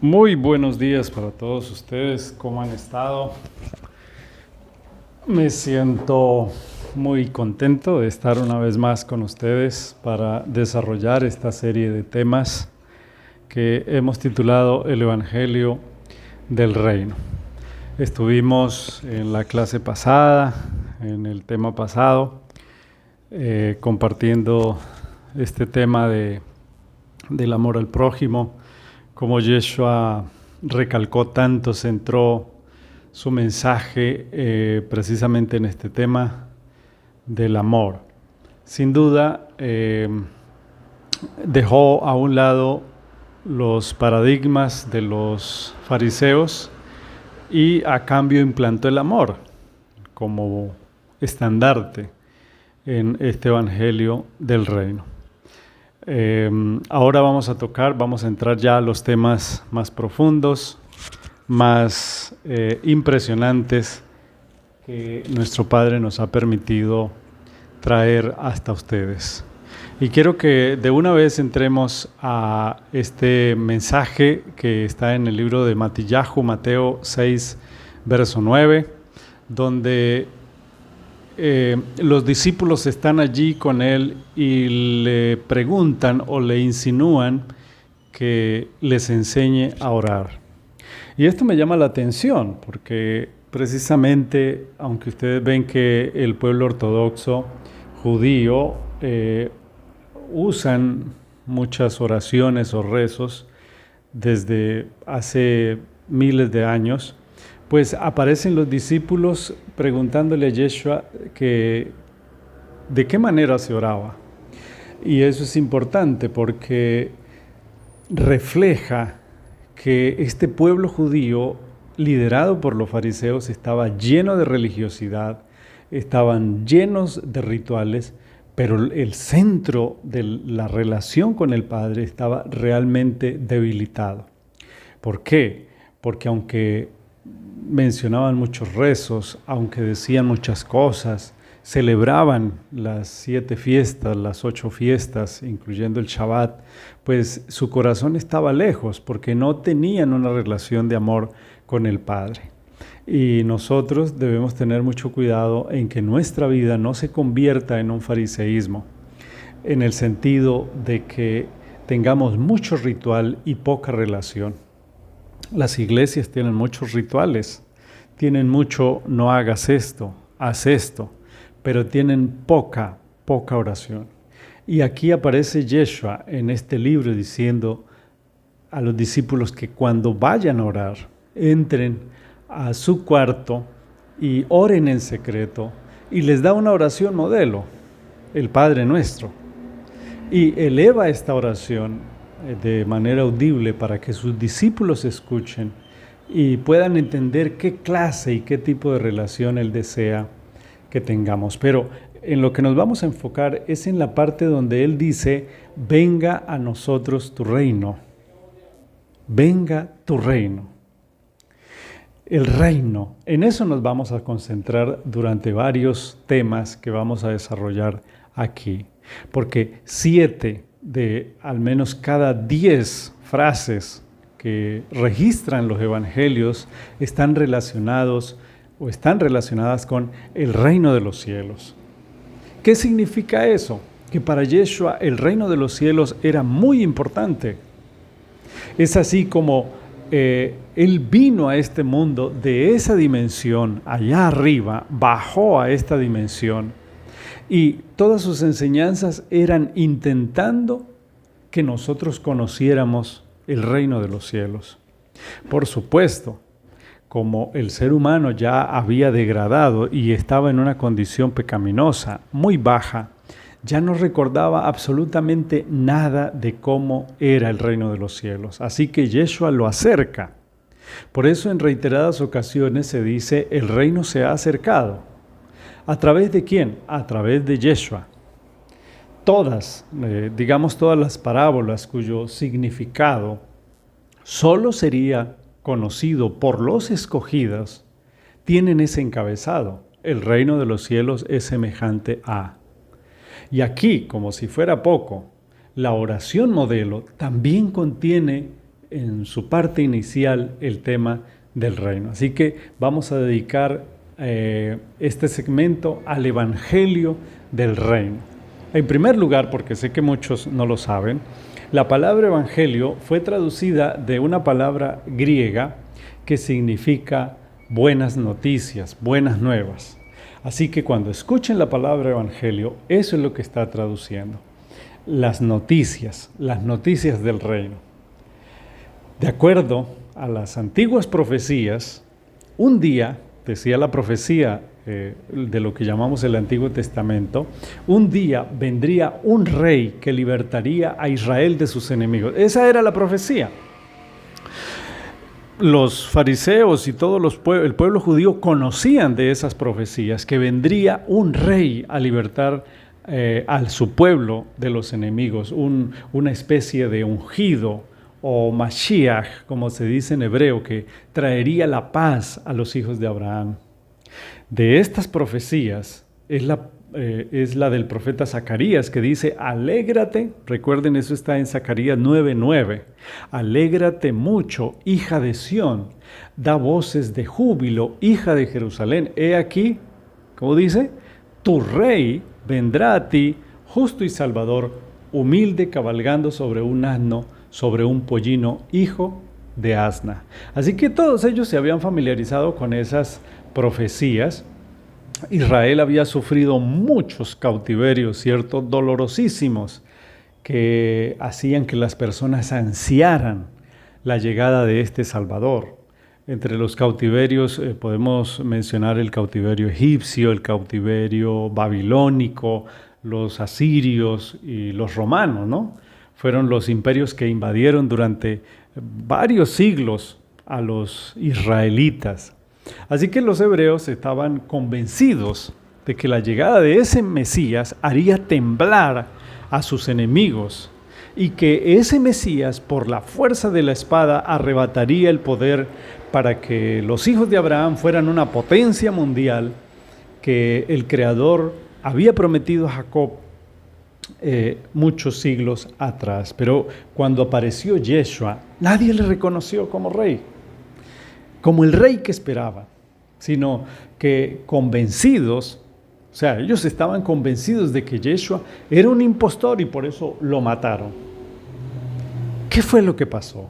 Muy buenos días para todos ustedes. ¿Cómo han estado? Me siento muy contento de estar una vez más con ustedes para desarrollar esta serie de temas que hemos titulado El Evangelio del Reino. Estuvimos en la clase pasada, en el tema pasado, compartiendo este tema del amor al prójimo, como Yeshua recalcó tanto, centró su mensaje precisamente en este tema del amor. Sin duda, dejó a un lado los paradigmas de los fariseos y a cambio implantó el amor como estandarte en este Evangelio del Reino. Ahora vamos a entrar ya a los temas más profundos, más impresionantes que nuestro Padre nos ha permitido traer hasta ustedes. Y quiero que de una vez entremos a este mensaje que está en el libro de Mateo 6, verso 9, donde los discípulos están allí con él y le preguntan o le insinúan que les enseñe a orar. Y esto me llama la atención porque precisamente, aunque ustedes ven que el pueblo ortodoxo judío usan muchas oraciones o rezos desde hace miles de años, pues aparecen los discípulos preguntándole a Yeshua que de qué manera se oraba. Y eso es importante porque refleja que este pueblo judío, liderado por los fariseos, estaba lleno de religiosidad, estaban llenos de rituales, pero el centro de la relación con el Padre estaba realmente debilitado. ¿Por qué? Porque aunque mencionaban muchos rezos, aunque decían muchas cosas, celebraban las 7 fiestas, las 8 fiestas, incluyendo el Shabbat, pues su corazón estaba lejos porque no tenían una relación de amor con el Padre. Y nosotros debemos tener mucho cuidado en que nuestra vida no se convierta en un fariseísmo, en el sentido de que tengamos mucho ritual y poca relación. Las iglesias tienen muchos rituales, tienen mucho no hagas esto, haz esto, pero tienen poca oración. Y aquí aparece Yeshua en este libro diciendo a los discípulos que cuando vayan a orar, entren a su cuarto y oren en secreto, y les da una oración modelo, el Padre Nuestro, y eleva esta oración de manera audible para que sus discípulos escuchen y puedan entender qué clase y qué tipo de relación Él desea que tengamos. Pero en lo que nos vamos a enfocar es en la parte donde Él dice, venga a nosotros tu reino. Venga tu reino. El reino, en eso nos vamos a concentrar durante varios temas que vamos a desarrollar aquí. Porque 7 de al menos cada 10 frases que registran los evangelios están relacionadas con el reino de los cielos. ¿Qué significa eso? Que para Yeshua el reino de los cielos era muy importante. Es así como Él vino a este mundo de esa dimensión, allá arriba, bajó a esta dimensión. Y todas sus enseñanzas eran intentando que nosotros conociéramos el reino de los cielos. Por supuesto, como el ser humano ya había degradado y estaba en una condición pecaminosa muy baja, ya no recordaba absolutamente nada de cómo era el reino de los cielos. Así que Yeshua lo acerca. Por eso en reiteradas ocasiones se dice, el reino se ha acercado. ¿A través de quién? A través de Yeshua. Todas las parábolas cuyo significado solo sería conocido por los escogidos, tienen ese encabezado. El reino de los cielos es semejante a. Y aquí, como si fuera poco, la oración modelo también contiene en su parte inicial el tema del reino. Así que vamos a dedicar este segmento al Evangelio del reino. En primer lugar, porque sé que muchos no lo saben, la palabra evangelio fue traducida de una palabra griega que significa buenas noticias, buenas nuevas. Así que cuando escuchen la palabra evangelio, eso es lo que está traduciendo. Las noticias del reino. De acuerdo a las antiguas profecías, un día, decía la profecía de lo que llamamos el Antiguo Testamento, un día vendría un rey que libertaría a Israel de sus enemigos. Esa era la profecía. Los fariseos y todo el pueblo judío conocían de esas profecías, que vendría un rey a libertar a su pueblo de los enemigos, una especie de ungido o Mashiach, como se dice en hebreo, que traería la paz a los hijos de Abraham. De estas profecías es la del profeta Zacarías, que dice, alégrate, recuerden, eso está en Zacarías 9:9, alégrate mucho, hija de Sión, da voces de júbilo, hija de Jerusalén. He aquí, ¿cómo dice? Tu rey vendrá a ti, justo y salvador, humilde, cabalgando sobre un asno, sobre un pollino, hijo de asna. Así que todos ellos se habían familiarizado con esas profecías. Israel había sufrido muchos cautiverios, ¿cierto? Dolorosísimos, que hacían que las personas ansiaran la llegada de este Salvador. Entre los cautiverios podemos mencionar el cautiverio egipcio, el cautiverio babilónico, los asirios y los romanos, ¿no? Fueron los imperios que invadieron durante varios siglos a los israelitas. Así que los hebreos estaban convencidos de que la llegada de ese Mesías haría temblar a sus enemigos y que ese Mesías, por la fuerza de la espada, arrebataría el poder para que los hijos de Abraham fueran una potencia mundial que el Creador había prometido a Jacob muchos siglos atrás. Pero cuando apareció Yeshua, nadie le reconoció como rey, como el rey que esperaba, sino que convencidos, o sea, ellos estaban convencidos de que Yeshua era un impostor y por eso lo mataron. ¿Qué fue lo que pasó?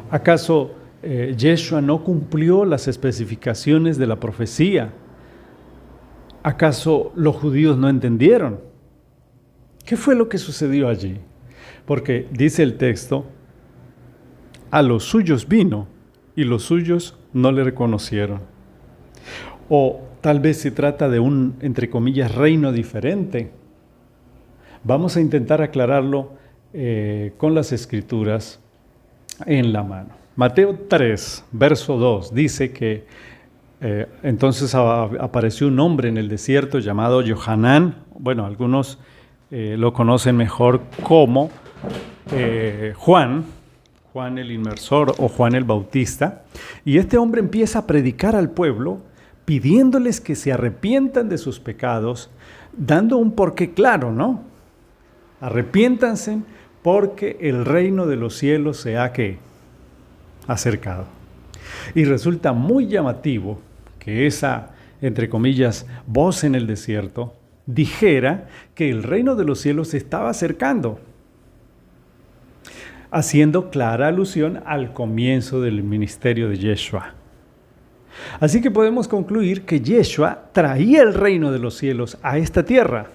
¿Acaso Yeshua no cumplió las especificaciones de la profecía? ¿Acaso los judíos no entendieron? ¿Qué fue lo que sucedió allí? Porque dice el texto, a los suyos vino y los suyos no le reconocieron. O tal vez se trata de un, entre comillas, reino diferente. Vamos a intentar aclararlo con las escrituras en la mano. Mateo 3, verso 2, dice que entonces apareció un hombre en el desierto llamado Johanán. Bueno, algunos lo conocen mejor como Juan el Inmersor o Juan el Bautista, y este hombre empieza a predicar al pueblo pidiéndoles que se arrepientan de sus pecados, dando un porqué claro, ¿no? Arrepiéntanse porque el reino de los cielos se ha acercado. Y resulta muy llamativo que esa, entre comillas, voz en el desierto dijera que el reino de los cielos se estaba acercando, haciendo clara alusión al comienzo del ministerio de Yeshua. Así que podemos concluir que Yeshua traía el reino de los cielos a esta tierra.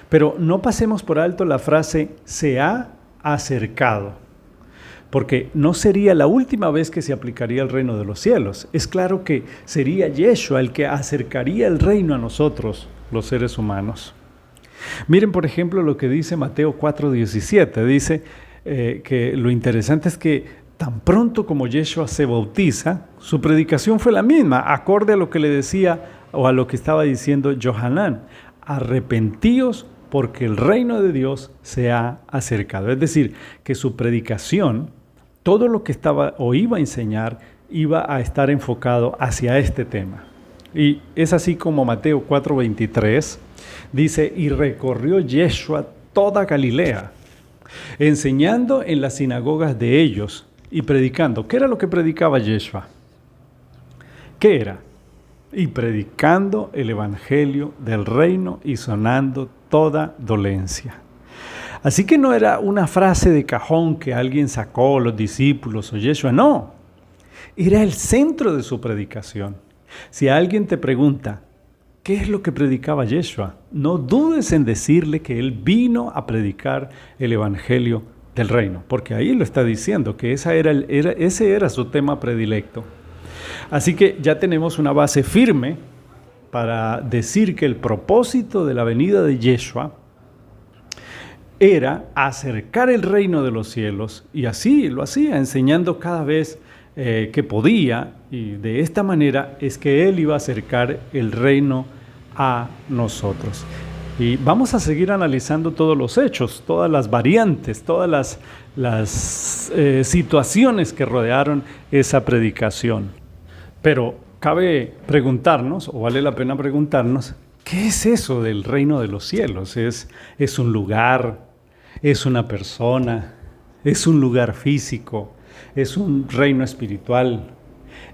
Pero no pasemos por alto la frase se ha acercado, porque no sería la última vez que se aplicaría el reino de los cielos. Es claro que sería Yeshua el que acercaría el reino a nosotros, los seres humanos. Miren, por ejemplo, lo que dice Mateo 4:17. Dice que lo interesante es que tan pronto como Yeshua se bautiza, su predicación fue la misma, acorde a lo que le decía o a lo que estaba diciendo Johanán. Arrepentíos porque el reino de Dios se ha acercado. Es decir, que su predicación, todo lo que estaba o iba a enseñar, iba a estar enfocado hacia este tema. Y es así como Mateo 4:23 dice, y recorrió Yeshua toda Galilea. enseñando en las sinagogas de ellos y predicando. ¿Qué era lo que predicaba Yeshua? ¿Qué era? Y predicando el evangelio del reino y sanando toda dolencia. Así que no era una frase de cajón que alguien sacó, los discípulos o Yeshua, no. Era el centro de su predicación. Si alguien te pregunta, ¿qué es lo que predicaba Yeshua? No dudes en decirle que él vino a predicar el evangelio del reino, porque ahí lo está diciendo, que ese era su tema predilecto. Así que ya tenemos una base firme para decir que el propósito de la venida de Yeshua era acercar el reino de los cielos, y así lo hacía, enseñando cada vez que podía, y de esta manera es que Él iba a acercar el reino a nosotros. Y vamos a seguir analizando todos los hechos, todas las variantes, todas las situaciones que rodearon esa predicación. Pero cabe preguntarnos, o vale la pena preguntarnos, ¿qué es eso del reino de los cielos? ¿Es un lugar? ¿Es una persona? ¿Es un lugar físico? ¿Es un reino espiritual?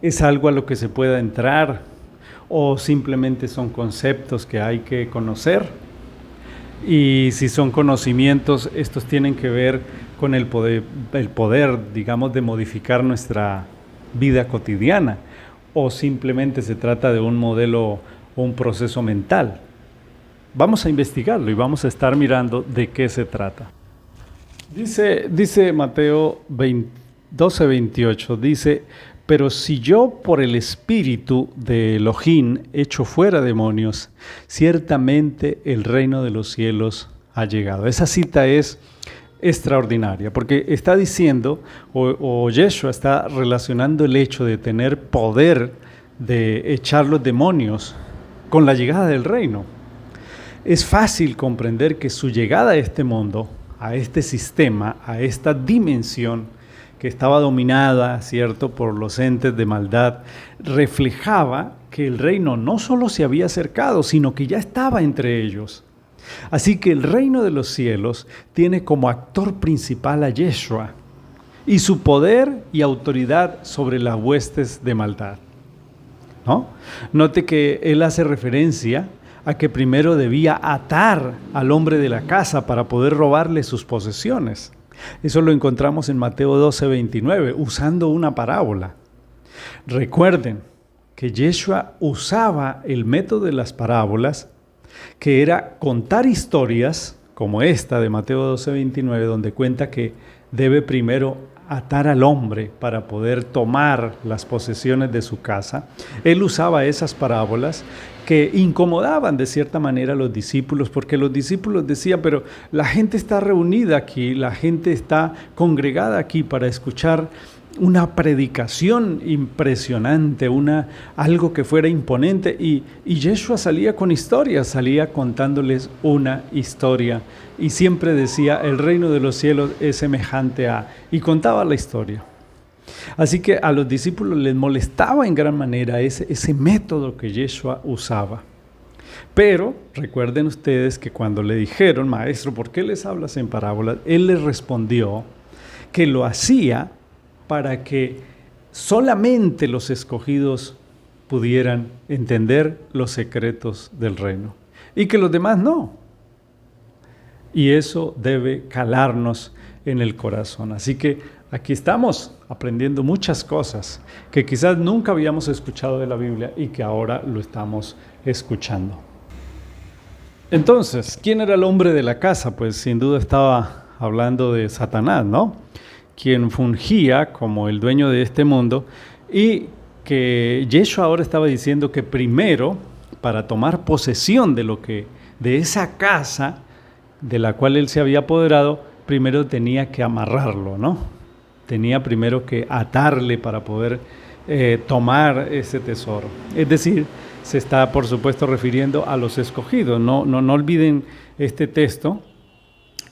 ¿Es algo a lo que se pueda entrar? ¿O simplemente son conceptos que hay que conocer? Y si son conocimientos, estos tienen que ver con el poder, digamos, de modificar nuestra vida cotidiana, o simplemente se trata de un modelo o un proceso mental. Vamos a investigarlo y vamos a estar mirando de qué se trata. Dice Mateo 12:28, dice: pero si yo por el espíritu de Elohim echo fuera demonios, ciertamente el reino de los cielos ha llegado. Esa cita es extraordinaria, porque está diciendo, o Yeshua está relacionando el hecho de tener poder de echar los demonios con la llegada del reino. Es fácil comprender que su llegada a este mundo, a este sistema, a esta dimensión que estaba dominada, ¿cierto?, por los entes de maldad, reflejaba que el reino no solo se había acercado, sino que ya estaba entre ellos. Así que el reino de los cielos tiene como actor principal a Yeshua y su poder y autoridad sobre las huestes de maldad, ¿no? Note que él hace referencia a que primero debía atar al hombre de la casa para poder robarle sus posesiones. Eso lo encontramos en Mateo 12:29, usando una parábola. Recuerden que Yeshua usaba el método de las parábolas, que era contar historias, como esta de Mateo 12:29, donde cuenta que debe primero atar al hombre para poder tomar las posesiones de su casa. Él usaba esas parábolas que incomodaban de cierta manera a los discípulos, porque los discípulos decían, pero la gente está reunida aquí, la gente está congregada aquí para escuchar una predicación impresionante, algo que fuera imponente, y Yeshua salía con historias, salía contándoles una historia, y siempre decía, el reino de los cielos es semejante a, y contaba la historia. Así que a los discípulos les molestaba en gran manera ese método que Yeshua usaba. Pero recuerden ustedes que cuando le dijeron, maestro, ¿por qué les hablas en parábolas?, él les respondió que lo hacía para que solamente los escogidos pudieran entender los secretos del reino y que los demás no. Y eso debe calarnos en el corazón. Así que aquí estamos aprendiendo muchas cosas que quizás nunca habíamos escuchado de la Biblia y que ahora lo estamos escuchando. Entonces, ¿quién era el hombre de la casa? Pues sin duda estaba hablando de Satanás, ¿no?, quien fungía como el dueño de este mundo, y que Yeshua ahora estaba diciendo que primero, para tomar posesión de esa casa de la cual él se había apoderado, primero tenía que amarrarlo, ¿no? Tenía primero que atarle para poder tomar ese tesoro. Es decir, se está por supuesto refiriendo a los escogidos. No olviden este texto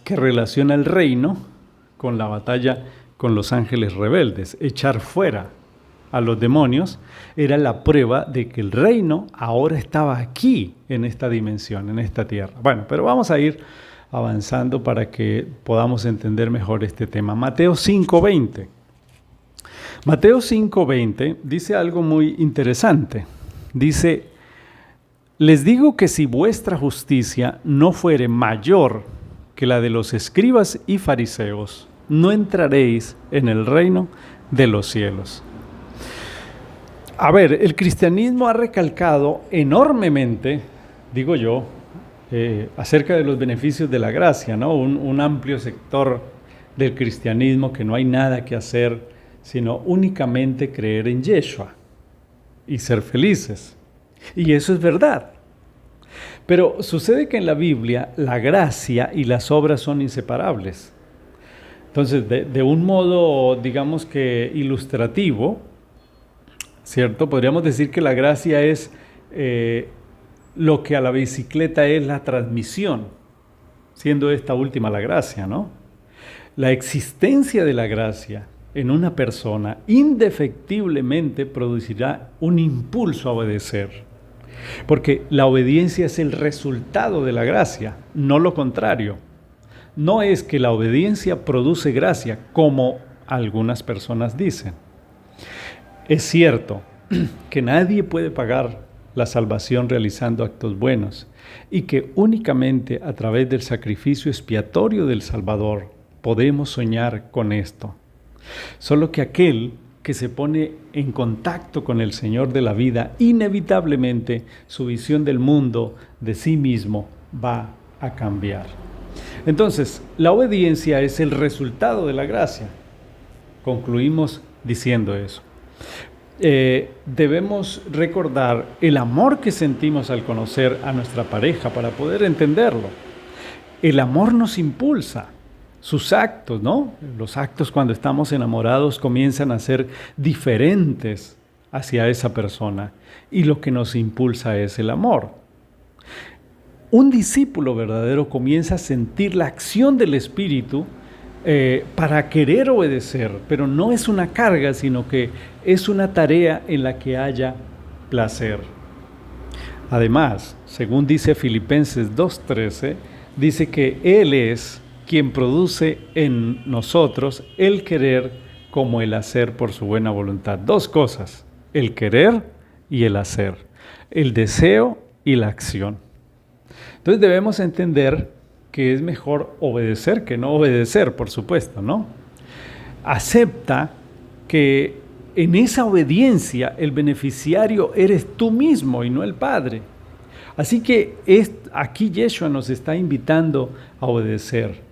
que relaciona el reino con la batalla con los ángeles rebeldes. Echar fuera a los demonios era la prueba de que el reino ahora estaba aquí, en esta dimensión, en esta tierra. Bueno, pero vamos a ir avanzando para que podamos entender mejor este tema. Mateo 5:20. Mateo 5:20 dice algo muy interesante. Dice: les digo que si vuestra justicia no fuere mayor que la de los escribas y fariseos, no entraréis en el reino de los cielos. A ver, el cristianismo ha recalcado enormemente, digo yo, acerca de los beneficios de la gracia, ¿no? Un amplio sector del cristianismo que no hay nada que hacer sino únicamente creer en Yeshua y ser felices. Y eso es verdad. Pero sucede que en la Biblia la gracia y las obras son inseparables. Entonces, de un modo, digamos que ilustrativo, ¿cierto? Podríamos decir que la gracia es lo que a la bicicleta es la transmisión, siendo esta última la gracia, ¿no? La existencia de la gracia en una persona indefectiblemente producirá un impulso a obedecer, porque la obediencia es el resultado de la gracia, no lo contrario. No es que la obediencia produce gracia, como algunas personas dicen. Es cierto que nadie puede pagar la salvación realizando actos buenos y que únicamente a través del sacrificio expiatorio del Salvador podemos soñar con esto. Solo que aquel que se pone en contacto con el Señor de la vida, inevitablemente su visión del mundo, de sí mismo, va a cambiar. Entonces, la obediencia es el resultado de la gracia. Concluimos diciendo eso. Debemos recordar el amor que sentimos al conocer a nuestra pareja para poder entenderlo. El amor nos impulsa. Sus actos, ¿no? Los actos cuando estamos enamorados comienzan a ser diferentes hacia esa persona y lo que nos impulsa es el amor. Un discípulo verdadero comienza a sentir la acción del Espíritu para querer obedecer, pero no es una carga, sino que es una tarea en la que haya placer. Además, según dice Filipenses 2:13, dice que Él es quien produce en nosotros el querer como el hacer por su buena voluntad. Dos cosas, el querer y el hacer, el deseo y la acción. Entonces debemos entender que es mejor obedecer que no obedecer, por supuesto, ¿no? Acepta que en esa obediencia el beneficiario eres tú mismo y no el Padre. Así que aquí Yeshua nos está invitando a obedecer.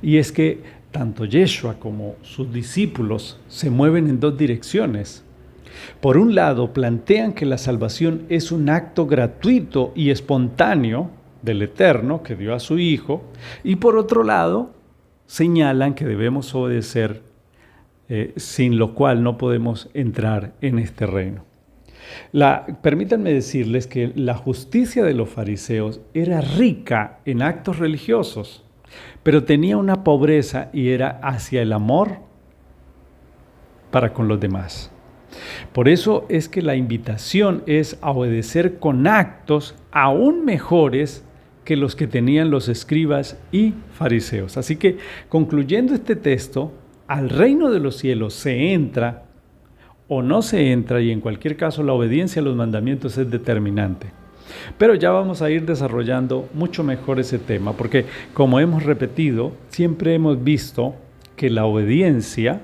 Y es que tanto Yeshua como sus discípulos se mueven en dos direcciones. Por un lado, plantean que la salvación es un acto gratuito y espontáneo del Eterno que dio a su Hijo, y por otro lado, señalan que debemos obedecer, sin lo cual no podemos entrar en este reino. Permítanme decirles que la justicia de los fariseos era rica en actos religiosos, pero tenía una pobreza y era hacia el amor para con los demás. Por eso es que la invitación es a obedecer con actos aún mejores que los que tenían los escribas y fariseos. Así que, concluyendo este texto, al reino de los cielos se entra o no se entra, y en cualquier caso la obediencia a los mandamientos es determinante. Pero ya vamos a ir desarrollando mucho mejor ese tema, porque como hemos repetido, siempre hemos visto que la obediencia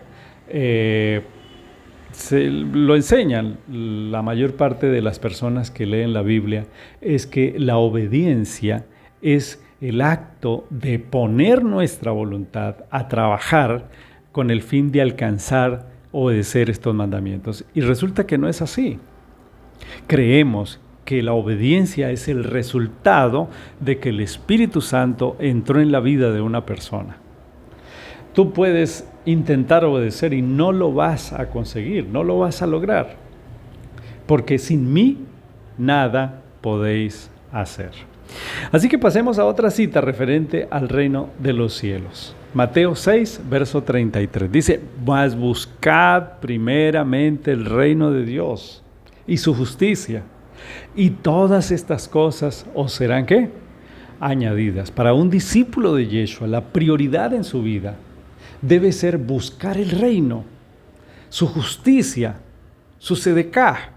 lo enseñan la mayor parte de las personas que leen la Biblia, es que la obediencia es el acto de poner nuestra voluntad a trabajar con el fin de alcanzar, obedecer estos mandamientos. Y resulta que no es así. Creemos que la obediencia es el resultado de que el Espíritu Santo entró en la vida de una persona. Tú puedes intentar obedecer y no lo vas a conseguir, no lo vas a lograr, porque sin mí nada podéis hacer. Así que pasemos a otra cita referente al reino de los cielos. Mateo 6, verso 33. Dice: mas buscad primeramente el reino de Dios y su justicia, y todas estas cosas os serán ¿qué? añadidas. Para un discípulo de Yeshua, la prioridad en su vida debe ser buscar el reino, su justicia, su sedecá.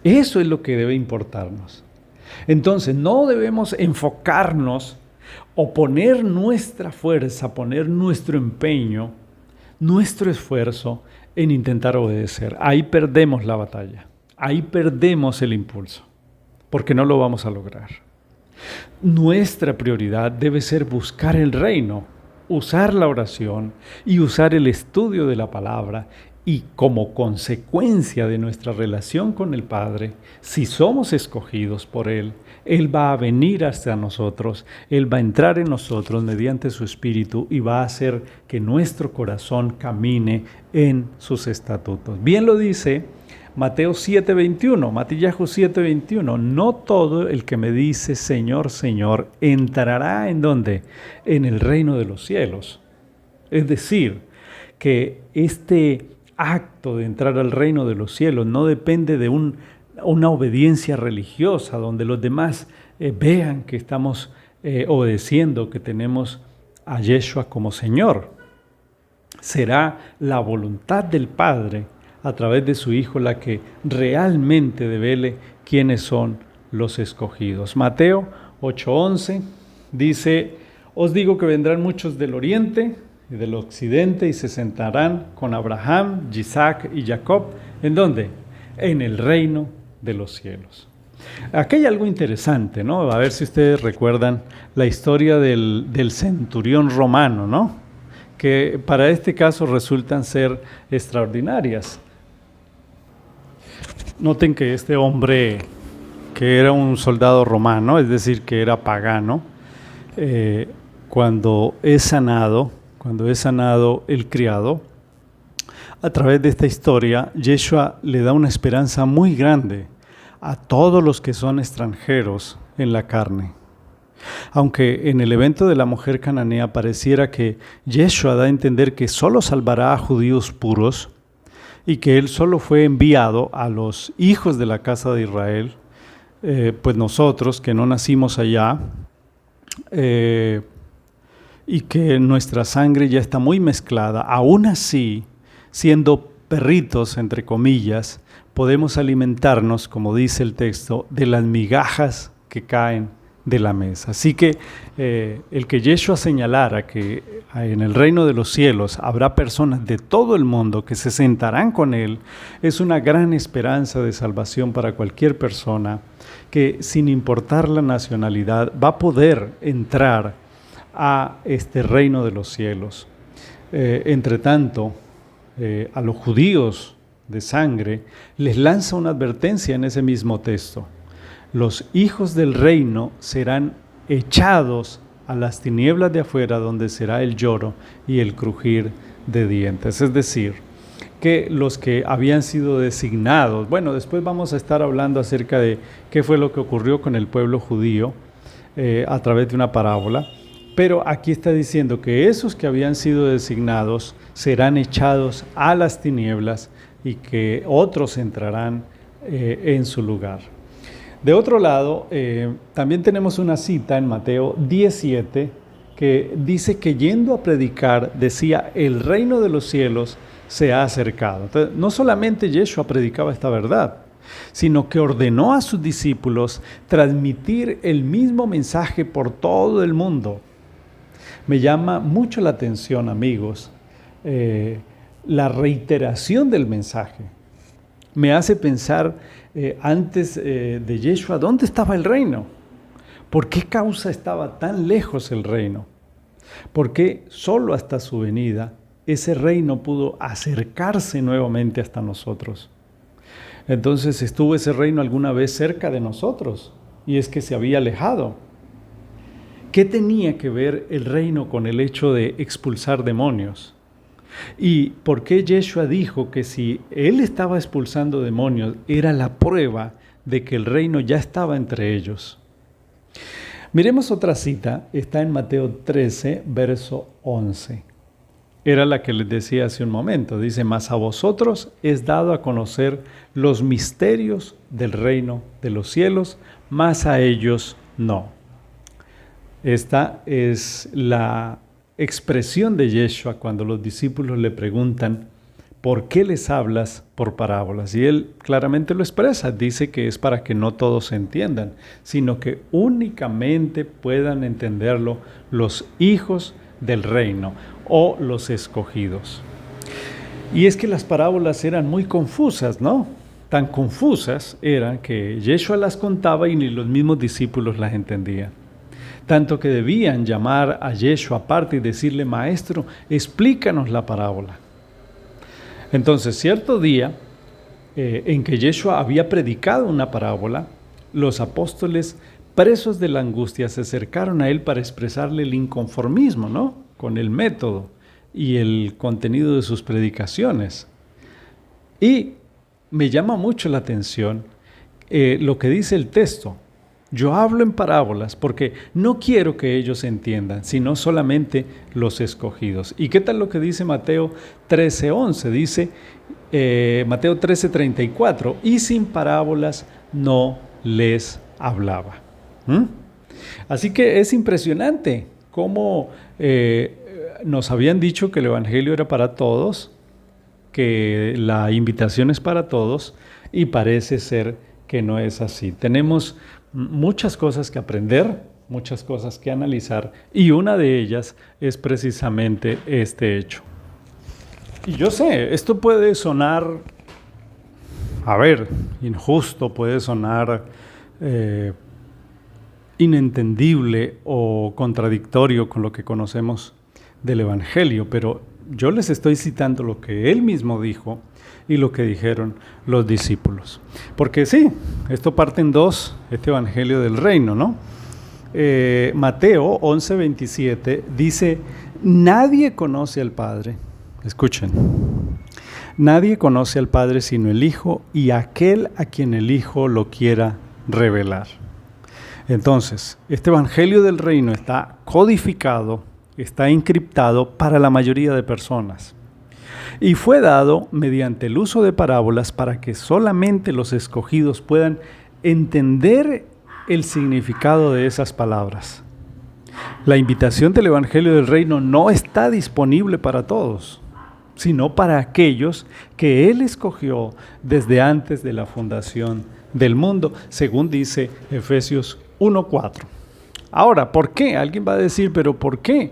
Eso es lo que debe importarnos. Entonces, no debemos enfocarnos o poner nuestra fuerza, poner nuestro empeño, nuestro esfuerzo en intentar obedecer. Ahí perdemos la batalla, ahí perdemos el impulso, porque no lo vamos a lograr. Nuestra prioridad debe ser buscar el reino, usar la oración y usar el estudio de la palabra, y como consecuencia de nuestra relación con el Padre, si somos escogidos por Él, Él va a venir hasta nosotros, Él va a entrar en nosotros mediante su Espíritu y va a hacer que nuestro corazón camine en sus estatutos. Bien lo dice Mateo 7:21, Matillahu 7:21, no todo el que me dice Señor, Señor, entrará ¿en dónde? En el reino de los cielos. Es decir, que este acto de entrar al reino de los cielos no depende de una obediencia religiosa donde los demás vean que estamos obedeciendo, que tenemos a Yeshua como Señor. Será la voluntad del Padre a través de su Hijo la que realmente devele quiénes son los escogidos. Mateo 8:11 dice, os digo que vendrán muchos del oriente y del occidente y se sentarán con Abraham, Isaac y Jacob. ¿En dónde? En el reino de los cielos. Aquí hay algo interesante, ¿no? A ver si ustedes recuerdan la historia del centurión romano, ¿no? Que para este caso resultan ser extraordinarias. Noten que este hombre, que era un soldado romano, es decir, que era pagano, cuando es sanado el criado, a través de esta historia, Yeshua le da una esperanza muy grande a todos los que son extranjeros en la carne. Aunque en el evento de la mujer cananea pareciera que Yeshua da a entender que solo salvará a judíos puros y que él solo fue enviado a los hijos de la casa de Israel, pues nosotros que no nacimos allá, y que nuestra sangre ya está muy mezclada, aún así, siendo perritos, entre comillas, podemos alimentarnos, como dice el texto, de las migajas que caen de la mesa. Así que el que Yeshua señalara que en el reino de los cielos habrá personas de todo el mundo que se sentarán con Él, es una gran esperanza de salvación para cualquier persona que, sin importar la nacionalidad, va a poder entrar a este reino de los cielos. Entre tanto, a los judíos de sangre les lanza una advertencia en ese mismo texto. Los hijos del reino serán echados a las tinieblas de afuera, donde será el lloro y el crujir de dientes. Es decir, que los que habían sido designados, bueno, después vamos a estar hablando acerca de qué fue lo que ocurrió con el pueblo judío a través de una parábola, pero aquí está diciendo que esos que habían sido designados serán echados a las tinieblas y que otros entrarán en su lugar. De otro lado, también tenemos una cita en Mateo 17 que dice que yendo a predicar decía, el reino de los cielos se ha acercado. Entonces, no solamente Yeshua predicaba esta verdad, sino que ordenó a sus discípulos transmitir el mismo mensaje por todo el mundo. Me llama mucho la atención, amigos, la reiteración del mensaje. Me hace pensar antes de Yeshua, ¿dónde estaba el reino? ¿Por qué causa estaba tan lejos el reino? ¿Por qué solo hasta su venida ese reino pudo acercarse nuevamente hasta nosotros? Entonces, ¿estuvo ese reino alguna vez cerca de nosotros? Y es que se había alejado. ¿Qué tenía que ver el reino con el hecho de expulsar demonios? ¿Y por qué Yeshua dijo que si él estaba expulsando demonios era la prueba de que el reino ya estaba entre ellos? Miremos otra cita, está en Mateo 13, verso 11. Era la que les decía hace un momento. Dice, mas a vosotros es dado a conocer los misterios del reino de los cielos, mas a ellos No. Esta es la expresión de Yeshua cuando los discípulos le preguntan, ¿por qué les hablas por parábolas? Y él claramente lo expresa, dice que es para que no todos entiendan, sino que únicamente puedan entenderlo los hijos del reino o los escogidos. Y es que las parábolas eran muy confusas, ¿no? Tan confusas eran que Yeshua las contaba y ni los mismos discípulos las entendían. Tanto que debían llamar a Yeshua aparte y decirle, Maestro, explícanos la parábola. Entonces, cierto día en que Yeshua había predicado una parábola, los apóstoles, presos de la angustia, se acercaron a él para expresarle el inconformismo, ¿no? Con el método y el contenido de sus predicaciones. Y me llama mucho la atención lo que dice el texto. Yo hablo en parábolas porque no quiero que ellos entiendan, sino solamente los escogidos. ¿Y qué tal lo que dice Mateo 13:11? Dice Mateo 13:34, y sin parábolas no les hablaba. Así que es impresionante cómo nos habían dicho que el Evangelio era para todos, que la invitación es para todos, y parece ser que no es así. Tenemos muchas cosas que aprender, muchas cosas que analizar, y una de ellas es precisamente este hecho. Y yo sé, esto puede sonar, injusto, puede sonar inentendible o contradictorio con lo que conocemos del Evangelio, pero yo les estoy citando lo que él mismo dijo y lo que dijeron los discípulos. Porque sí, esto parte en dos, este Evangelio del Reino, ¿no? Mateo 11:27 dice, nadie conoce al Padre, escuchen, nadie conoce al Padre sino el Hijo y aquel a quien el Hijo lo quiera revelar. Entonces, este Evangelio del Reino está codificado, está encriptado para la mayoría de personas. Y fue dado mediante el uso de parábolas para que solamente los escogidos puedan entender el significado de esas palabras. La invitación del Evangelio del Reino no está disponible para todos, sino para aquellos que Él escogió desde antes de la fundación del mundo, según dice Efesios 1:4. Ahora, ¿por qué? Alguien va a decir, ¿pero por qué?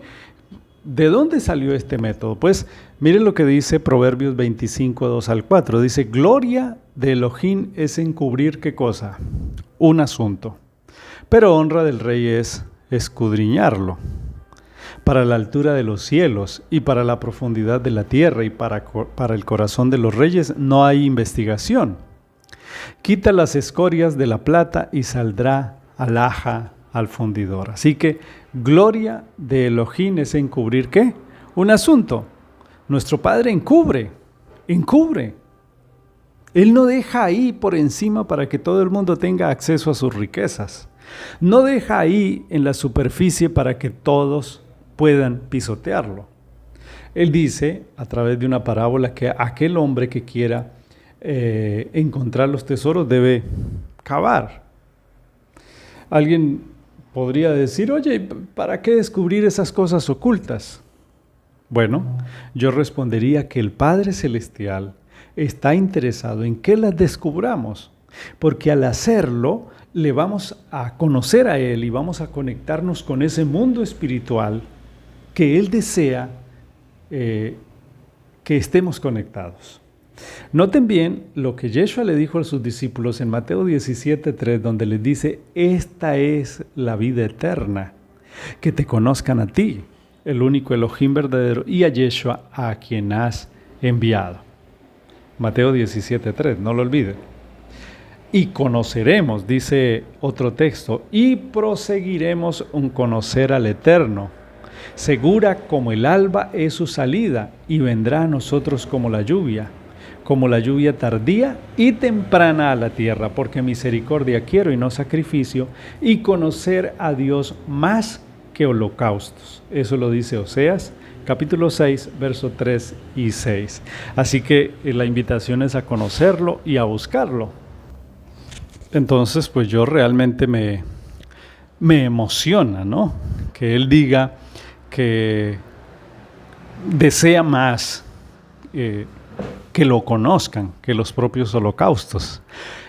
¿De dónde salió este método? Pues miren lo que dice Proverbios 25:2-4. Dice, gloria de Elohim es encubrir, ¿qué cosa? Un asunto. Pero honra del rey es escudriñarlo. Para la altura de los cielos y para la profundidad de la tierra y para el corazón de los reyes no hay investigación. Quita las escorias de la plata y saldrá alhaja al fundidor. Así que gloria de Elohim es encubrir ¿qué? Un asunto. Nuestro Padre encubre. Él no deja ahí por encima para que todo el mundo tenga acceso a sus riquezas. No deja ahí en la superficie para que todos puedan pisotearlo. Él dice, a través de una parábola, que aquel hombre que quiera encontrar los tesoros debe cavar. Alguien podría decir, oye, ¿para qué descubrir esas cosas ocultas? Bueno, yo respondería que el Padre Celestial está interesado en que las descubramos, porque al hacerlo le vamos a conocer a Él y vamos a conectarnos con ese mundo espiritual que Él desea que estemos conectados. Noten bien lo que Yeshua le dijo a sus discípulos en Mateo 17:3, donde les dice, esta es la vida eterna, que te conozcan a ti, el único Elohim verdadero, y a Yeshua a quien has enviado. Mateo 17:3, no lo olviden. Y conoceremos, dice otro texto, y proseguiremos un conocer al Eterno. Segura como el alba es su salida, y vendrá a nosotros como la lluvia tardía y temprana a la tierra, porque misericordia quiero y no sacrificio, y conocer a Dios más que holocaustos. Eso lo dice Oseas, capítulo 6, versos 3 y 6. Así que la invitación es a conocerlo y a buscarlo. Entonces, pues yo realmente me me emociona, ¿no? Que él diga que desea más que lo conozcan que los propios holocaustos.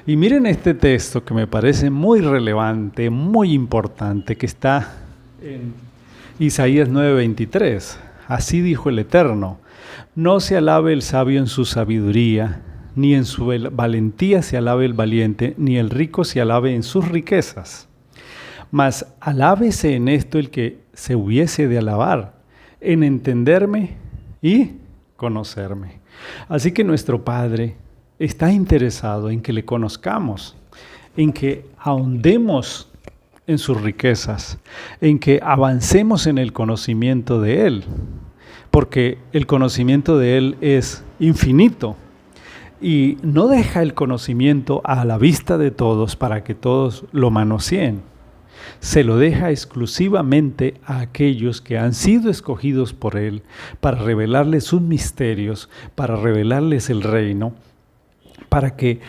Y miren este texto que me parece muy relevante, muy importante, que está en Isaías 9:23. Así dijo el Eterno: no se alabe el sabio en su sabiduría, ni en su valentía se alabe el valiente, ni el rico se alabe en sus riquezas. Mas alábese en esto el que se hubiese de alabar, en entenderme y conocerme. Así que nuestro Padre está interesado en que le conozcamos, en que ahondemos en sus riquezas, en que avancemos en el conocimiento de Él, porque el conocimiento de Él es infinito y no deja el conocimiento a la vista de todos para que todos lo manoseen. Se lo deja exclusivamente a aquellos que han sido escogidos por Él para revelarles sus misterios, para revelarles el reino, para que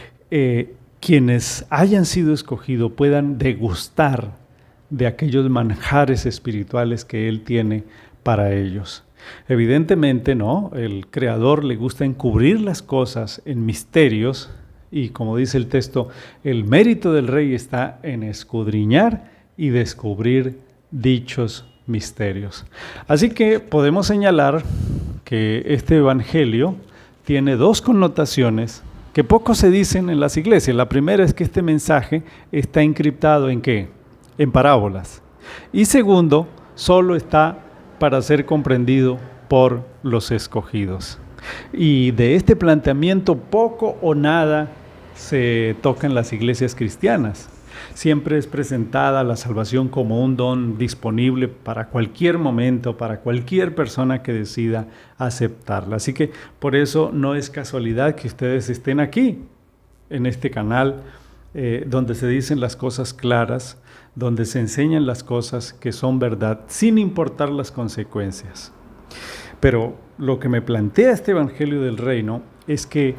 quienes hayan sido escogidos puedan degustar de aquellos manjares espirituales que Él tiene para ellos. Evidentemente, ¿no? El Creador le gusta encubrir las cosas en misterios y, como dice el texto, el mérito del Rey está en escudriñar y descubrir dichos misterios. Así que podemos señalar que este evangelio tiene dos connotaciones que poco se dicen en las iglesias. La primera es que este mensaje está encriptado ¿en qué? En parábolas. Y segundo, solo está para ser comprendido por los escogidos. Y de este planteamiento poco o nada se toca en las iglesias cristianas. Siempre es presentada la salvación como un don disponible para cualquier momento, para cualquier persona que decida aceptarla. Así que por eso no es casualidad que ustedes estén aquí, en este canal, donde se dicen las cosas claras, donde se enseñan las cosas que son verdad, sin importar las consecuencias. Pero lo que me plantea este Evangelio del Reino es que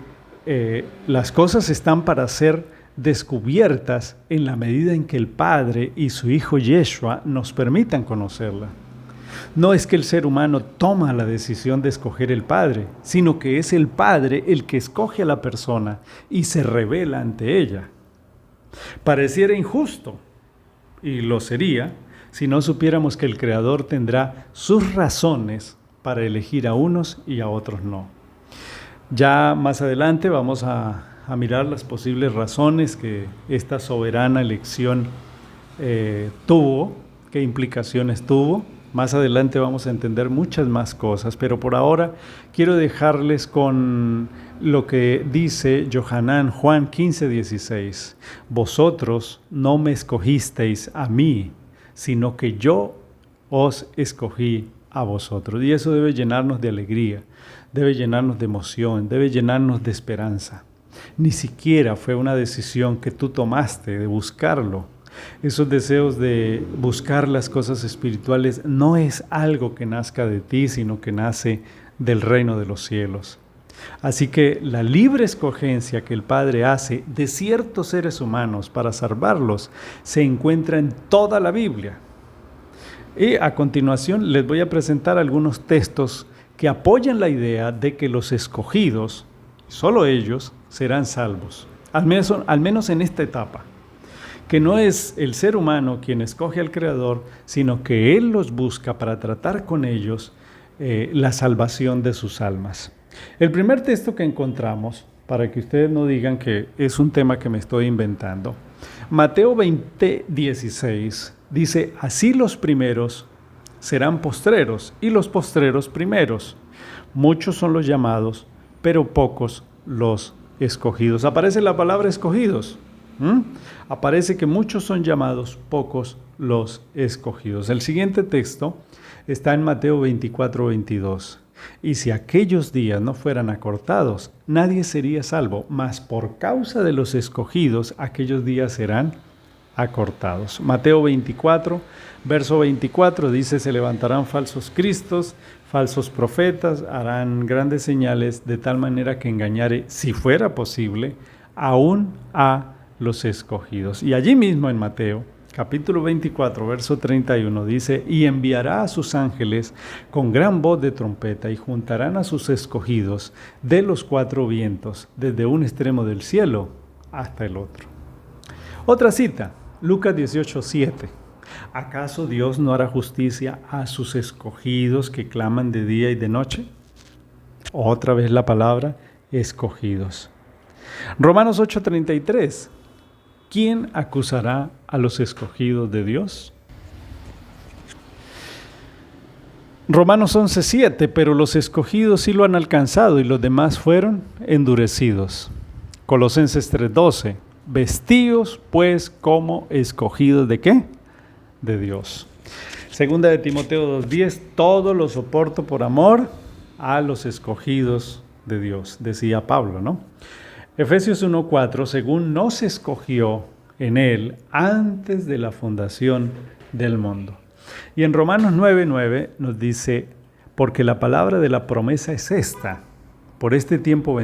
las cosas están para ser descubiertas en la medida en que el Padre y su Hijo Yeshua nos permitan conocerla. No es que el ser humano toma la decisión de escoger el Padre, sino que es el Padre el que escoge a la persona y se revela ante ella. Pareciera injusto, y lo sería, si no supiéramos que el Creador tendrá sus razones para elegir a unos y a otros no. Ya más adelante vamos a mirar las posibles razones que esta soberana elección tuvo, qué implicaciones tuvo. Más adelante vamos a entender muchas más cosas, pero por ahora quiero dejarles con lo que dice Yohanan, Juan 15:16. Vosotros no me escogisteis a mí, sino que yo os escogí a vosotros. Y eso debe llenarnos de alegría, debe llenarnos de emoción, debe llenarnos de esperanza. Ni siquiera fue una decisión que tú tomaste de buscarlo. Esos deseos de buscar las cosas espirituales no es algo que nazca de ti, sino que nace del reino de los cielos. Así que la libre escogencia que el Padre hace de ciertos seres humanos para salvarlos se encuentra en toda la Biblia. Y a continuación les voy a presentar algunos textos que apoyan la idea de que los escogidos, solo ellos, serán salvos, al menos en esta etapa, que no es el ser humano quien escoge al Creador, sino que Él los busca para tratar con ellos la salvación de sus almas. El primer texto que encontramos, para que ustedes no digan que es un tema que me estoy inventando, Mateo 20:16 dice: así los primeros serán postreros y los postreros primeros. Muchos son los llamados, pero pocos los escogidos. Aparece la palabra escogidos. Aparece que muchos son llamados, pocos los escogidos. El siguiente texto está en Mateo 24:22. Y si aquellos días no fueran acortados, nadie sería salvo, mas por causa de los escogidos, aquellos días serán acortados. Mateo 24, verso 24 dice: se levantarán falsos cristos, falsos profetas, harán grandes señales, de tal manera que engañare, si fuera posible, aún a los escogidos. Y allí mismo en Mateo capítulo 24, verso 31, dice, y enviará a sus ángeles con gran voz de trompeta y juntarán a sus escogidos de los cuatro vientos, desde un extremo del cielo hasta el otro. Otra cita, Lucas 18, 7. ¿Acaso Dios no hará justicia a sus escogidos que claman de día y de noche? Otra vez la palabra escogidos. Romanos 8:33. ¿Quién acusará a los escogidos de Dios? Romanos 11:7. Pero los escogidos sí lo han alcanzado y los demás fueron endurecidos. Colosenses 3:12. Vestíos pues como escogidos ¿de qué? De Dios. Segunda de Timoteo 2:10. Todo lo soporto por amor a los escogidos de Dios, decía Pablo, ¿no? Efesios 1:4, según nos escogió en él antes de la fundación del mundo. Y en Romanos 9:9 nos dice, porque la palabra de la promesa es esta, por este tiempo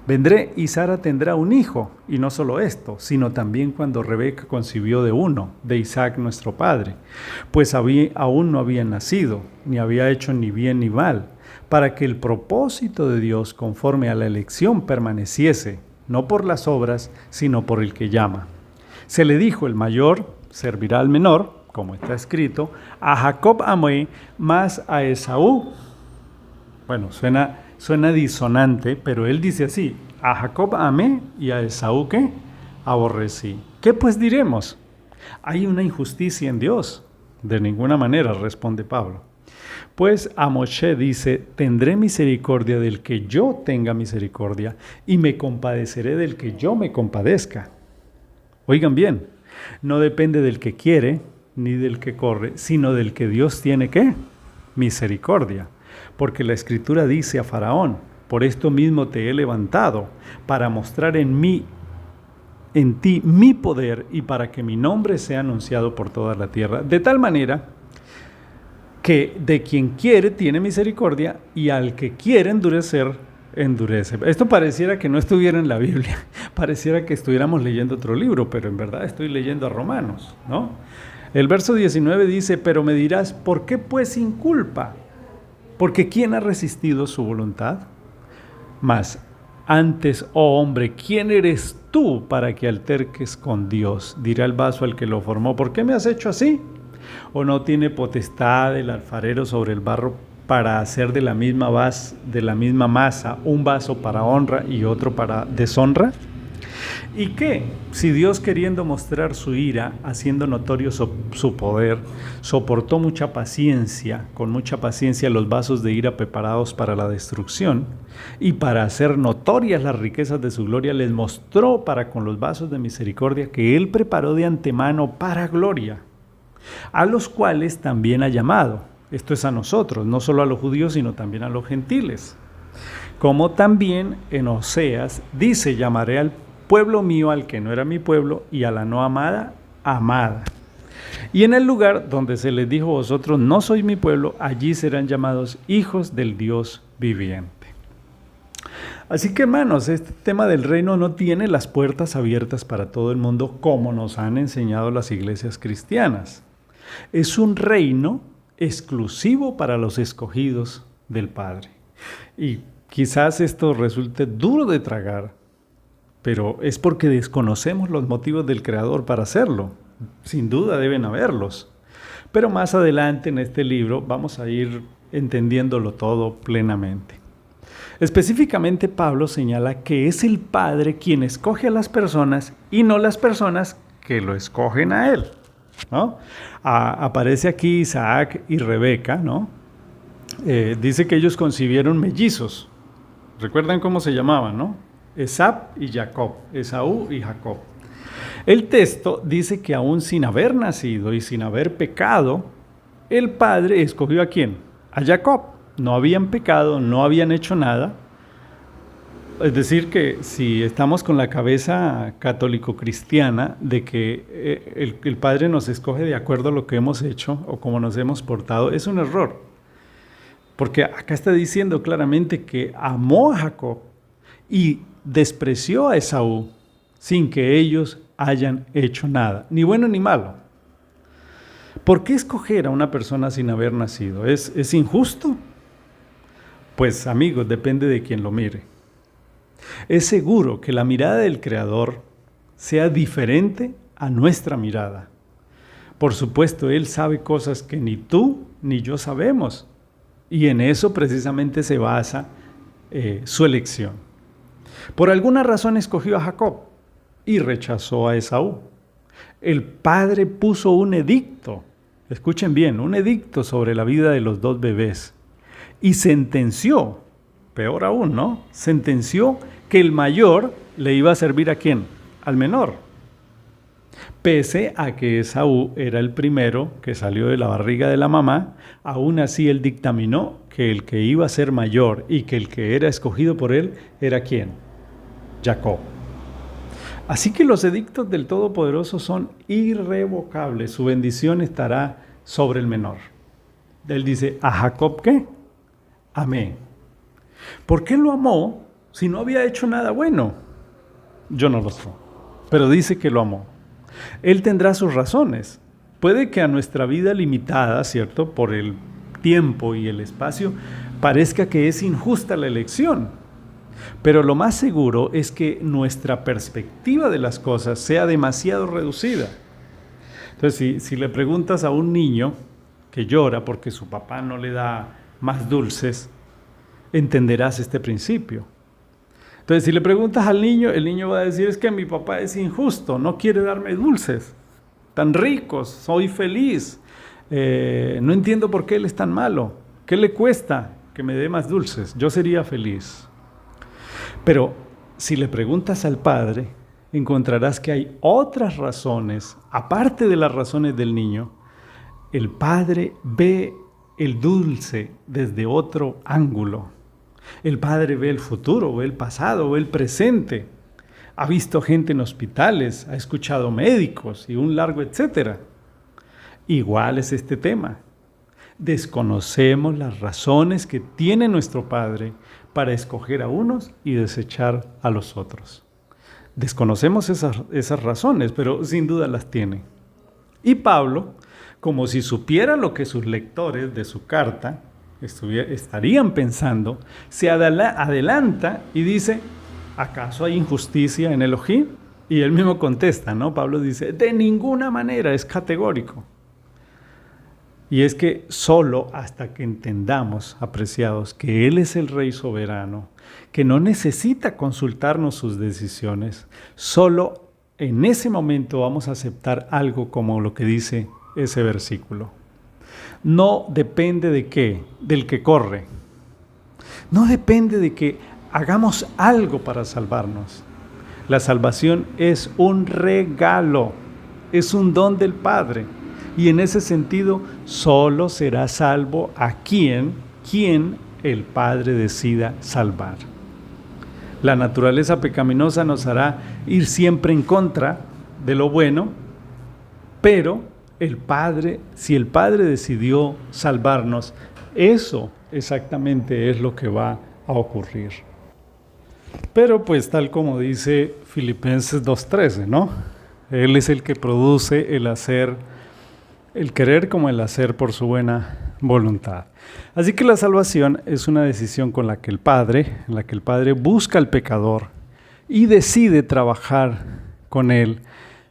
vendré y Sara tendrá un hijo, y no solo esto, sino también cuando Rebeca concibió de uno, de Isaac nuestro padre, pues aún no había nacido, ni había hecho ni bien ni mal, para que el propósito de Dios conforme a la elección permaneciese, no por las obras, sino por el que llama. Se le dijo, el mayor servirá al menor, como está escrito, a Jacob amé, más a Esaú. Bueno, suena disonante, pero él dice así, a Jacob amé y a Esaú ¿qué? Aborrecí. ¿Qué pues diremos? ¿Hay una injusticia en Dios? De ninguna manera, responde Pablo. Pues a Moshe dice, tendré misericordia del que yo tenga misericordia y me compadeceré del que yo me compadezca. Oigan bien, no depende del que quiere ni del que corre, sino del que Dios tiene ¿qué? Misericordia. Porque la Escritura dice a Faraón, por esto mismo te he levantado, para mostrar en ti mi poder y para que mi nombre sea anunciado por toda la tierra. De tal manera que de quien quiere tiene misericordia y al que quiere endurecer, endurece. Esto pareciera que no estuviera en la Biblia, pareciera que estuviéramos leyendo otro libro, pero en verdad estoy leyendo a Romanos, ¿no? El verso 19 dice, pero me dirás, ¿por qué pues sin culpa? Porque ¿quién ha resistido su voluntad? Mas antes, oh hombre, ¿quién eres tú para que alterques con Dios? Dirá el vaso al que lo formó, ¿por qué me has hecho así? ¿O no tiene potestad el alfarero sobre el barro para hacer de la misma masa un vaso para honra y otro para deshonra? ¿Y qué? Si Dios, queriendo mostrar su ira, haciendo notorio su poder, soportó con mucha paciencia los vasos de ira preparados para la destrucción, y para hacer notorias las riquezas de su gloria, les mostró para con los vasos de misericordia que Él preparó de antemano para gloria, a los cuales también ha llamado, esto es a nosotros, no solo a los judíos, sino también a los gentiles. Como también en Oseas dice, llamaré al pueblo mío al que no era mi pueblo, y a la no amada, amada. Y en el lugar donde se les dijo, vosotros no sois mi pueblo, allí serán llamados hijos del Dios viviente. Así que, hermanos, este tema del reino no tiene las puertas abiertas para todo el mundo como nos han enseñado las iglesias cristianas. Es un reino exclusivo para los escogidos del Padre. Y quizás esto resulte duro de tragar, pero es porque desconocemos los motivos del Creador para hacerlo. Sin duda deben haberlos. Pero más adelante en este libro vamos a ir entendiéndolo todo plenamente. Específicamente Pablo señala que es el Padre quien escoge a las personas y no las personas que lo escogen a él, ¿no? Aparece aquí Isaac y Rebeca, ¿no? Dice que ellos concibieron mellizos. ¿Recuerdan cómo se llamaban, no? Esaú y Jacob, Esaú y Jacob. El texto dice que aún sin haber nacido y sin haber pecado, el Padre escogió ¿a quién? A Jacob. No habían pecado, no habían hecho nada. Es decir, que si estamos con la cabeza católico-cristiana de que el Padre nos escoge de acuerdo a lo que hemos hecho o cómo nos hemos portado, es un error. Porque acá está diciendo claramente que amó a Jacob y despreció a Esaú sin que ellos hayan hecho nada, ni bueno ni malo, ¿Por qué escoger a una persona sin haber nacido? ¿Es injusto? Pues amigos, depende de quien lo mire. Es seguro que la mirada del Creador sea diferente a nuestra mirada. Por supuesto, Él sabe cosas que ni tú ni yo sabemos. Y en eso precisamente se basa su elección. Por alguna razón escogió a Jacob y rechazó a Esaú. El padre puso un edicto, escuchen bien, un edicto sobre la vida de los dos bebés. Y sentenció, peor aún, ¿no? Sentenció que el mayor le iba a servir ¿a quién? Al menor. Pese a que Esaú era el primero que salió de la barriga de la mamá, aún así él dictaminó que el que iba a ser mayor y que el que era escogido por él era ¿quién? Jacob. Así que los edictos del Todopoderoso son irrevocables. Su bendición estará sobre el menor. Él dice, ¿a Jacob qué? Amé. ¿Por qué lo amó si no había hecho nada bueno? Yo no lo sé, pero dice que lo amó. Él tendrá sus razones. Puede que a nuestra vida limitada, ¿cierto?, por el tiempo y el espacio, parezca que es injusta la elección. Pero lo más seguro es que nuestra perspectiva de las cosas sea demasiado reducida. Entonces, si le preguntas a un niño que llora porque su papá no le da más dulces, entenderás este principio. Entonces, si le preguntas al niño, el niño va a decir, es que mi papá es injusto, no quiere darme dulces tan ricos, soy feliz, no entiendo por qué él es tan malo, ¿qué le cuesta que me dé más dulces? Yo sería feliz. Pero si le preguntas al padre, encontrarás que hay otras razones, aparte de las razones del niño. El padre ve el dulce desde otro ángulo. El padre ve el futuro, ve el pasado, ve el presente. Ha visto gente en hospitales, ha escuchado médicos y un largo etcétera. Igual es este tema. Desconocemos las razones que tiene nuestro Padre para escoger a unos y desechar a los otros. Desconocemos esas razones, pero sin duda las tiene. Y Pablo, como si supiera lo que sus lectores de su carta estarían pensando, se adelanta y dice, ¿acaso hay injusticia en Elohim? Y él mismo contesta, ¿no? Pablo dice, de ninguna manera, es categórico. Y es que solo hasta que entendamos, apreciados, que Él es el Rey soberano, que no necesita consultarnos sus decisiones, solo en ese momento vamos a aceptar algo como lo que dice ese versículo. No depende de qué, del que corre. No depende de que hagamos algo para salvarnos. La salvación es un regalo, es un don del Padre. Y en ese sentido, solo será salvo a quien el Padre decida salvar. La naturaleza pecaminosa nos hará ir siempre en contra de lo bueno, pero si el Padre decidió salvarnos, eso exactamente es lo que va a ocurrir. Pero pues tal como dice Filipenses 2:13, ¿no? Él es el que produce el querer como el hacer por su buena voluntad. Así que la salvación es una decisión en la que el Padre busca al pecador y decide trabajar con él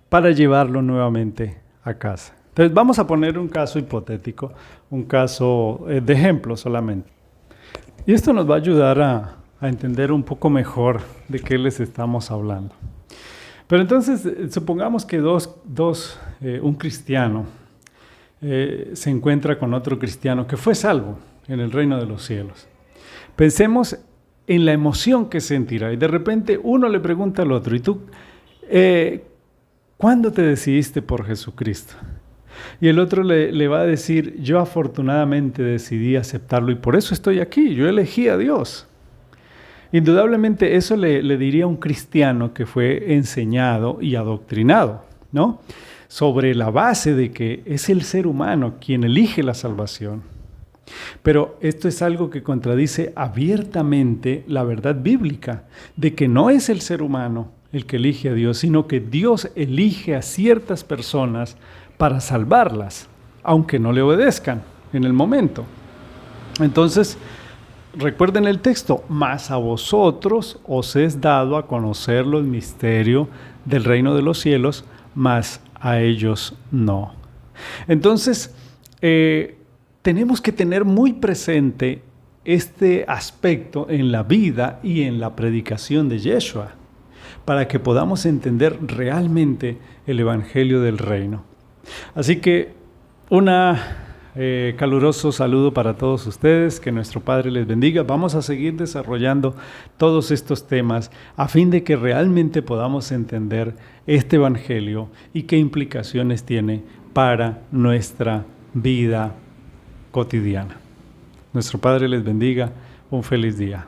para llevarlo nuevamente a casa. Entonces vamos a poner un caso hipotético, un caso de ejemplo solamente. Y esto nos va a ayudar a entender un poco mejor de qué les estamos hablando. Pero entonces supongamos que un cristiano se encuentra con otro cristiano que fue salvo en el reino de los cielos. Pensemos en la emoción que sentirá y de repente uno le pregunta al otro, ¿y tú cuándo te decidiste por Jesucristo? Y el otro le va a decir, yo afortunadamente decidí aceptarlo y por eso estoy aquí, yo elegí a Dios. Indudablemente eso le diría a un cristiano que fue enseñado y adoctrinado, ¿no?, sobre la base de que es el ser humano quien elige la salvación. Pero esto es algo que contradice abiertamente la verdad bíblica, de que no es el ser humano el que elige a Dios, sino que Dios elige a ciertas personas para salvarlas. aunque no le obedezcan en el momento. Entonces, recuerden el texto, mas a vosotros os es dado a conocer el misterio del reino de los cielos, mas a ellos no. Entonces, tenemos que tener muy presente este aspecto en la vida y en la predicación de Yeshua, para que podamos entender realmente el Evangelio del Reino. Así que caluroso saludo para todos ustedes, que nuestro Padre les bendiga. Vamos a seguir desarrollando todos estos temas a fin de que realmente podamos entender este Evangelio y qué implicaciones tiene para nuestra vida cotidiana. Nuestro Padre les bendiga. Un feliz día.